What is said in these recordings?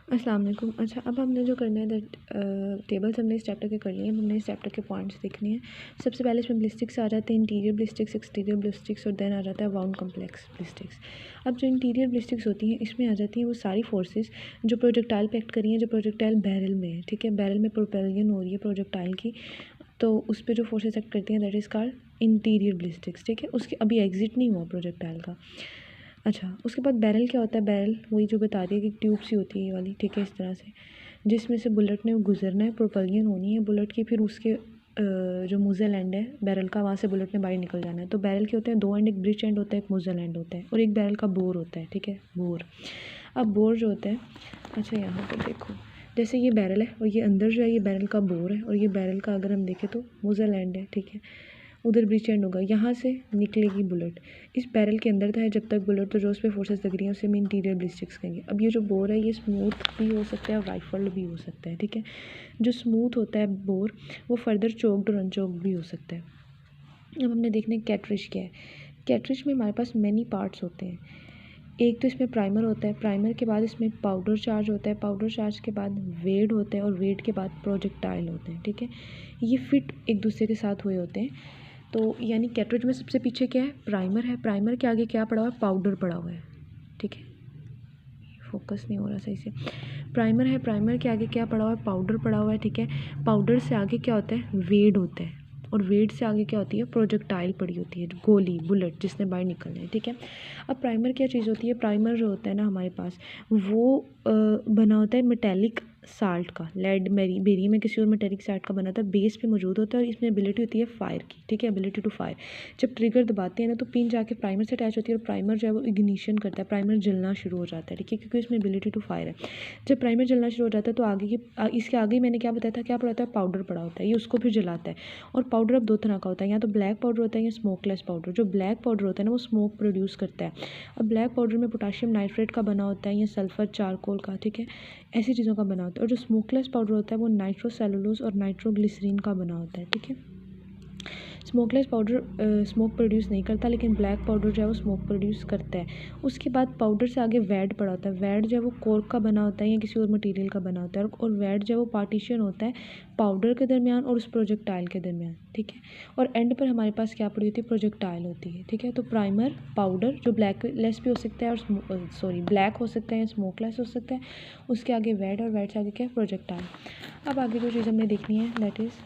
अस्सलाम वालेकुम। अच्छा, अब हमने जो करना है दैट टेबल्स हमने इस चैप्टर के कर लिए हैं। हमने इस चैप्टर के पॉइंट्स देखने हैं। सबसे पहले इसमें ब्लिस्टिक्स आ जाते हैं, इंटीरियर ब्लिस्टिक्स, एक्सटीरियर ब्लिस्टिक्स और देन आ जाता है वाउंड कम्प्लेक्स ब्लिस्टिक्स। अब जो इंटीरियर ब्लिस्टिक्स होती हैं इसमें आ जाती हैं वो सारी फोर्सेस जो प्रोजेक्टाइल पे एक्ट करी हैं, जो प्रोजेक्टाइल बैरल में है, ठीक है। बैरल में प्रोपेलियन हो रही है प्रोजेक्टाइल की, तो उस पर जो फोर्सेस एक्ट करती हैं दैट इज़ कॉल्ड इंटीरियर ब्लिस्टिक्स, ठीक है। उसके अभी एग्जिट नहीं हुआ प्रोजेक्टाइल का। अच्छा, उसके बाद बैरल क्या होता है? बैरल वही जो बता रही है कि ट्यूब सी होती है ये वाली, ठीक है, इस तरह से, जिसमें से बुलेट ने गुजरना है, प्रोपल्जन होनी है बुलेट की, फिर उसके जो मुज़ल एंड है बैरल का, वहाँ से बुलेट ने बाहर निकल जाना है। तो बैरल के होते हैं दो एंड, एक ब्रिज एंड होता है, एक मुज़ल एंड होता है, और एक बैरल का बोर होता है, ठीक है, बोर। अब बोर जो होता है, अच्छा यहाँ पर देखो, जैसे ये बैरल है और ये अंदर जो है ये बैरल का बोर है, और ये बैरल का अगर हम देखें तो मुज़ल एंड है, ठीक है। उधर ब्रिज एंड होगा, यहाँ से निकलेगी बुलेट, इस बैरल के अंदर है जब तक बुलेट, तो जो उस पर फोर्सेस लग रही हैं उसे हम इंटीरियर ब्लिस्टिक्स कहेंगे। अब ये जो बोर है ये स्मूथ भी हो सकता है और राइफल्ड भी हो सकता है, ठीक है। जो स्मूथ होता है बोर वो फर्दर चोक्ड और अनचोक्ड भी हो सकता है। अब हमने देखना है कैटरिज क्या है। कैटरिज में हमारे पास मैनी पार्ट्स होते हैं। एक तो इसमें प्राइमर होता है, प्राइमर के बाद इसमें पाउडर चार्ज होता है, पाउडर चार्ज के बाद वेड होता है, और वेड के बाद प्रोजेक्टाइल होते हैं, ठीक है। ये फिट एक दूसरे के साथ हुए होते हैं। तो यानी कैटरिज में सबसे पीछे क्या है? प्राइमर है, प्राइमर के आगे क्या पड़ा हुआ है? पाउडर पड़ा हुआ है, ठीक है। फोकस नहीं हो रहा सही से। प्राइमर है, प्राइमर के आगे क्या पड़ा हुआ है? पाउडर पड़ा हुआ है, ठीक है। पाउडर से आगे क्या होता है? वेड होता है, और वेड से आगे क्या होती है? प्रोजेक्टाइल पड़ी होती है, गोली, बुलेट जिसने बाहर निकलना है, ठीक है। अब प्राइमर क्या चीज़ होती है? प्राइमर जो होता है ना हमारे पास, वो बना होता है मेटेलिक साल्ट का, लेड बेरियम में किसी और मेटेलिक साल्ट का बना होता है, बेस पे मौजूद होता है, और इसमें एबिलिटी होती है फायर की, ठीक है, एबिलिटी टू फायर। जब ट्रिगर दबाते हैं ना तो पिन जाके प्राइमर से अटैच होती है, और प्राइमर जो है वो इग्निशन करता है, प्राइमर जलना शुरू हो जाता है, ठीक है, क्योंकि इसमें एबिलिटी टू फायर है। जब प्राइमर जलना शुरू हो जाता है तो आगे की इसके आगे मैंने क्या बताया था, क्या पड़ा होता है? पाउडर पड़ा होता है, ये उसको फिर जलाता है। और पाउडर अब दो तरह का होता है, या तो ब्लैक पाउडर होता है या स्मोकलेस पाउडर। जो ब्लैक पाउडर होता है ना वो स्मोक प्रोड्यूस करता है। अब ब्लैक पाउडर में पोटाशियम नाइट्रेट का बना होता है या सल्फर चारकोल का, ठीक है, ऐसी चीज़ों का बना होता है। और जो स्मोकलेस पाउडर होता है वो नाइट्रोसेलुलोज और नाइट्रोग्लिसरीन का बना होता है, ठीक है। स्मोकलेस पाउडर स्मोक प्रोड्यूस नहीं करता, लेकिन ब्लैक पाउडर जो है वो स्मोक प्रोड्यूस करता है। उसके बाद पाउडर से आगे वैड पड़ा होता है। वैड जो है वो कोर्क का बना होता है या किसी और मटेरियल का बना होता है, और वैड जो है वो पार्टीशन होता है पाउडर के दरमियान और उस प्रोजेक्टाइल के दरमियान, ठीक है। और एंड पर हमारे पास क्या पड़ी होती है? प्रोजेक्टाइल होती है, ठीक है। तो प्राइमर, पाउडर जो ब्लैक लेस भी हो सकता है और ब्लैक हो सकता है या स्मोकलेस हो सकता है, उसके आगे वैड, और वैड से आगे क्या है? प्रोजेक्टाइल। अब आगे जो चीज़ हमने देखनी है दैट इज़,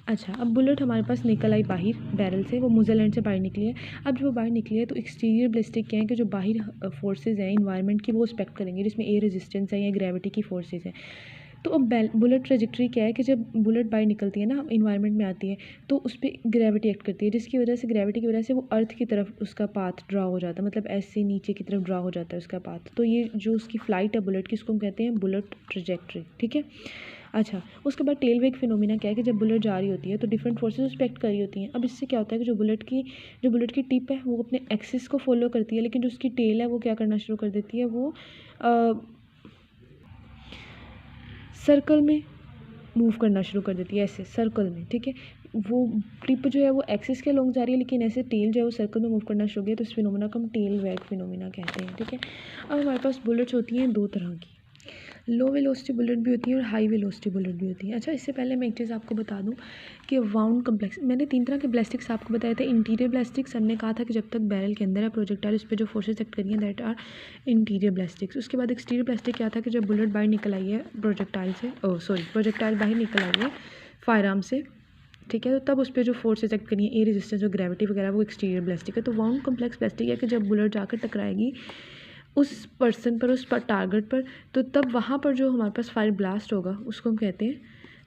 अच्छा, अब बुलेट हमारे पास निकल आई बाहर बैरल से, वो मुज़ल एंड से बाहर निकली है। अब जब वो बाहर निकली है तो एक्सटीरियर ब्लिस्टिक क्या है कि जो बाहर फोर्सेज हैं इन्वायरमेंट की वो रिस्पेक्ट करेंगे, जिसमें एयर रेजिस्टेंस है या ग्रेविटी की फोर्सेज हैं। तो अब बुलेट ट्रेजेक्ट्री क्या है कि जब बुलेट बाहर निकलती है ना, इन्वायरमेंट में आती है, तो उस पर ग्रेविटी एक्ट करती है, जिसकी वजह से ग्रेविटी की वजह से वो अर्थ की तरफ उसका पाथ ड्रा हो जाता है, मतलब ऐसे नीचे की तरफ ड्रा हो जाता है उसका पाथ। तो ये जो उसकी फ़्लाइट है बुलेट की, उसको हम कहते हैं बुलेट ट्रेजेक्ट्री, ठीक है। अच्छा, उसके बाद टेल वेग फिनोमिना क्या है कि जब बुलेट जा रही होती है तो डिफरेंट फोर्सेस उस पर एक्ट कर रही होती हैं। अब इससे क्या होता है कि जो बुलेट की टिप है वो अपने एक्सिस को फॉलो करती है, लेकिन जो उसकी टेल है वो क्या करना शुरू कर देती है? वो सर्कल में मूव करना शुरू कर देती है, ऐसे सर्कल में, ठीक है। वो टिप जो है वो एक्सिस के लॉन्ग जा रही है, लेकिन ऐसे टेल जो है वो सर्कल में मूव करना शुरू हो गया, तो इस फिनोमिना को हम टेल वैग फिनोमिना कहते हैं, ठीक है। अब हमारे पास बुलेट्स होती हैं दो तरह की, लो वेलोसिटी बुलेट भी होती है और हाई वेलोसिटी बुलेट भी होती है। अच्छा, इससे पहले मैं एक चीज़ आपको बता दूं कि वाउंड कम्प्लेक्स, मैंने तीन तरह के ब्लास्टिक्स आपको बताए थे। इंटीरियर ब्लास्टिक्स हमने कहा था कि जब तक बैरल के अंदर है प्रोजेक्टाइल, उस पर जो फोर्सेस एक्ट करी हैं दैट आर इंटीरियर ब्लास्टिक्स। उसके बाद एक्सटीरियर ब्लास्टिक क्या था कि जब बुलेट बाहर निकल आई है प्रोजेक्टाइल से, प्रोजेक्टाइल बाहर निकल आई है फायर आर्म से, ठीक है, तो तब उस पर जो फोर्सेस एक्ट करी है, ए रेजिस्टेंस और ग्रेविटी वगैरह, वो एक्सटीरियर ब्लास्टिक है। तो वाउंड कम्प्लेक्स ब्लास्टिक है कि जब बुलेट जाकर टकराएगी उस पर्सन पर, उस पर टारगेट पर, तो तब वहाँ पर जो हमारे पास फायर ब्लास्ट होगा उसको हम कहते हैं,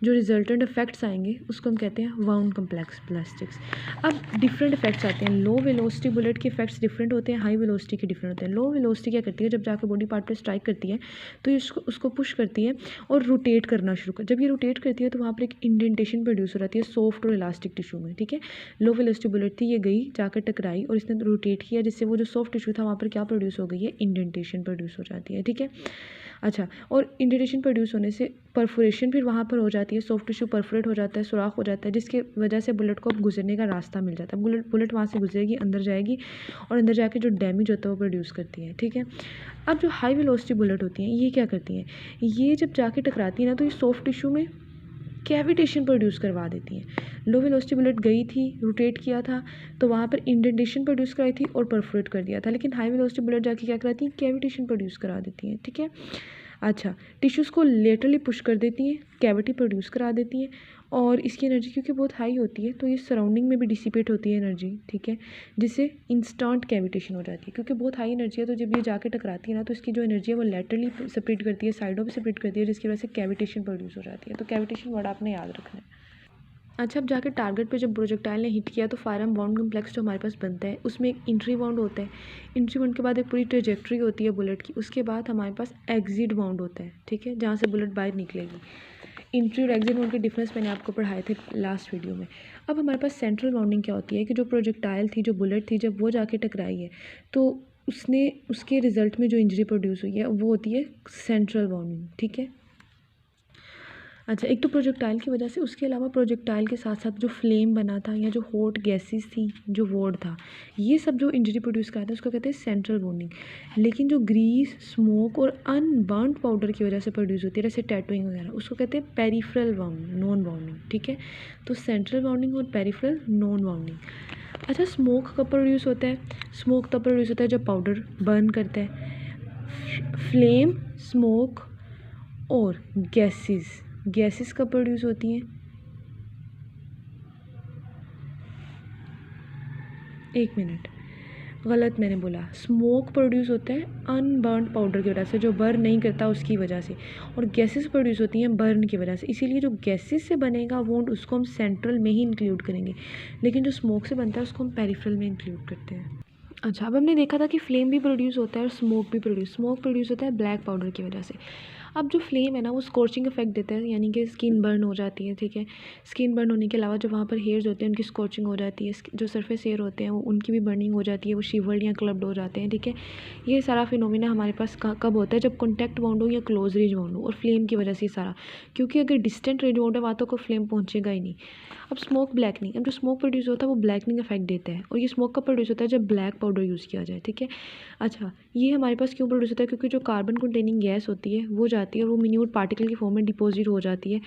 जो रिजल्टेंट इफेक्ट्स आएंगे उसको हम कहते हैं वाउंड कम्प्लेक्स ब्लास्टिक्स। अब डिफरेंट इफेक्ट्स आते हैं। लो वेलोसिटी बुलेट के इफेक्ट्स डिफरेंट होते हैं, हाई वेलोसिटी के डिफरेंट होते हैं। लो वेलोसिटी क्या करती है? जब जाकर बॉडी पार्ट पर स्ट्राइक करती है तो ये उसको पुश करती है और रोटेट करना शुरू कर, जब ये रोटेट करती है तो वहाँ पर एक इंडेंटेशन प्रोड्यूस हो जाती है सॉफ्ट और इलास्टिक टिश्यू में, ठीक है। लो वेलोसिटी बुलेट थी, ये गई जाकर टकराई और इसने रोटेट किया, जिससे वो जो सॉफ्ट टिश्यू था वहाँ पर क्या प्रोड्यूस हो गई है? इंडेंटेशन प्रोड्यूस हो जाती है, ठीक है। अच्छा, और इंडेंटेशन प्रोड्यूस होने से परफोरेशन फिर वहाँ पर हो जाती है जाती है, सॉफ्ट टिश्यू परफोरेट हो जाता है, सुराख हो जाता है, जिसकी वजह से बुलेट को अब गुजरने का रास्ता मिल जाता है। बुलेट वहाँ से गुजरेगी, अंदर जाएगी और अंदर जाके जो डैमेज होता है वो प्रोड्यूस करती है, ठीक है। अब जो हाई वेलोसिटी बुलेट होती हैं ये क्या करती हैं, ये जब जाके टकराती है ना तो ये सॉफ्ट टिश्यू में कैविटेशन प्रोड्यूस करवा देती हैं। लो वेलोसिटी बुलेट गई थी, रोटेट किया था तो वहाँ पर इंडेंटेशन प्रोड्यूस कराई थी और परफोरेट कर दिया था, लेकिन हाई वेलोसिटी बुलेट जाके क्या कराती हैं, कैविटेशन प्रोड्यूस करा देती हैं, ठीक है। अच्छा, टिश्यूज़ को लेटरली पुश कर देती हैं, कैविटी प्रोड्यूस करा देती हैं और इसकी एनर्जी क्योंकि बहुत हाई होती है तो ये सराउंडिंग में भी डिसिपेट होती है एनर्जी, ठीक है, जिससे इंस्टेंट कैविटेशन हो जाती है। क्योंकि बहुत हाई एनर्जी है तो जब ये जाके टकराती है ना तो इसकी जो एनर्जी है वो लेटरली सेपरेट करती है, साइडों पे सेपरेट करती है, जिसकी वजह से कैविटेशन प्रोड्यूस हो जाती है। तो कैविटेशन वर्ड आपने याद रखना है। अच्छा, अब जाकर टारगेट पे जब प्रोजेक्टाइल ने हिट किया तो फायरआर्म बाउंड कम्प्लेक्स जो हमारे पास बनता है उसमें एक इंट्री बाउंड होता है, इंट्री बाउंड के बाद एक पूरी ट्रेजेक्ट्री होती है बुलेट की, उसके बाद हमारे पास एग्जिट बाउंड होता है, ठीक है, जहाँ से बुलेट बाहर निकलेगी। इंट्री और एग्जिट बाउंड के डिफरेंस मैंने आपको पढ़ाए थे लास्ट वीडियो में। अब हमारे पास सेंट्रल बाउंडिंग क्या होती है कि जो प्रोजेक्टाइल थी, जो बुलेट थी, जब वो जाके टकराई है तो उसके रिजल्ट में जो इंजरी प्रोड्यूस हुई है वो होती है सेंट्रल बाउंडिंग, ठीक है। अच्छा, एक तो प्रोजेक्टाइल की वजह से, उसके अलावा प्रोजेक्टाइल के साथ साथ जो फ्लेम बना था या जो हॉट गैसेस थी, जो वोड था, ये सब जो इंजरी प्रोड्यूस करता है उसको कहते हैं सेंट्रल बाउंडिंग। लेकिन जो ग्रीस, स्मोक और अनबर्न्ड पाउडर की वजह से प्रोड्यूस होती है, जैसे टैटूइंग वगैरह, उसको कहते हैं पेरिफेरल बाउंडिंग, नॉन बाउंडिंग, ठीक है। तो सेंट्रल बाउंडिंग और पेरिफेरल, नॉन बाउंडिंग। अच्छा, स्मोक कब प्रोड्यूस होता है, स्मोक तब प्रोड्यूस होता है जब पाउडर बर्न करता है। फ्लेम, स्मोक और गैसेस कब प्रोड्यूस होती हैं, एक मिनट, गलत मैंने बोला, स्मोक प्रोड्यूस होता है अनबर्न्ड पाउडर की वजह से, जो बर्न नहीं करता उसकी वजह से, और गैसेस प्रोड्यूस होती हैं बर्न की वजह से। इसीलिए जो गैसेस से बनेगा वोंड उसको हम सेंट्रल में ही इंक्लूड करेंगे, लेकिन जो स्मोक से बनता है उसको हम पेरिफेरल में इंक्लूड करते हैं। अच्छा, अब हमने देखा था कि फ्लेम भी प्रोड्यूस होता है और स्मोक प्रोड्यूस होता है ब्लैक पाउडर की वजह से। अब जो फ्लेम है ना वो स्कॉचिंग इफेक्ट देता है, यानी कि स्किन बर्न हो जाती है, ठीक है। स्किन बर्न होने के अलावा जो वहाँ पर हेयर्स होते हैं उनकी स्कॉचिंग हो जाती है, जो सरफेस हेयर होते हैं वो उनकी भी बर्निंग हो जाती है, वो शिवर्ड या क्लब्ड हो जाते हैं, ठीक है। ये सारा फिनोमिना हमारे पास कब होता है, जब कॉन्टैक्ट बाउंड हो या क्लोज रेंज बाउंड हो, और फ्लेम की वजह से सारा, क्योंकि अगर डिस्टेंट रेंज बाउंड है वहाँ तो कोई फ्लेम पहुँचेगा ही नहीं। अब स्मोक ब्लैकनिंग, अब जो स्मोक प्रोड्यूस होता है वो ब्लैकनिंग इफेक्ट देता है, और ये स्मोक कब प्रोड्यूस होता है, जब ब्लैक पाउडर यूज़ किया जाए, ठीक है। अच्छा, ये हमारे पास क्यों प्रोड्यूस होता है, क्योंकि जो कार्बन कंटेनिंग गैस होती है वो जाती है और वो मिन्यूट पार्टिकल की फॉर्म में डिपॉजिट हो जाती है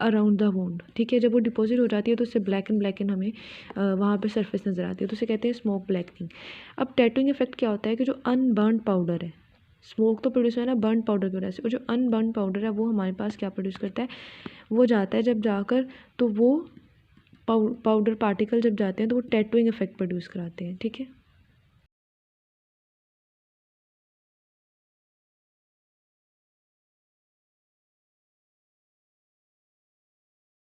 अराउंड द वोंड, ठीक है। जब वो डिपॉजिट हो जाती है तो उससे ब्लैक एंड हमें वहाँ पर सरफेस नज़र आती है, तो उसे कहते हैं स्मोक ब्लैकनिंग। अब टैटूइंग इफेक्ट क्या होता है कि जो अनबर्न्ड पाउडर है, स्मोक तो प्रोड्यूस है ना बर्न पाउडर की वजह से, और जो अनबर्न पाउडर है वो हमारे पास क्या प्रोड्यूस करता है, वो जाता है जब जाकर तो वो पाउडर पार्टिकल जब जाते हैं तो वो टैटूइंग इफेक्ट प्रोड्यूस कराते हैं, ठीक है।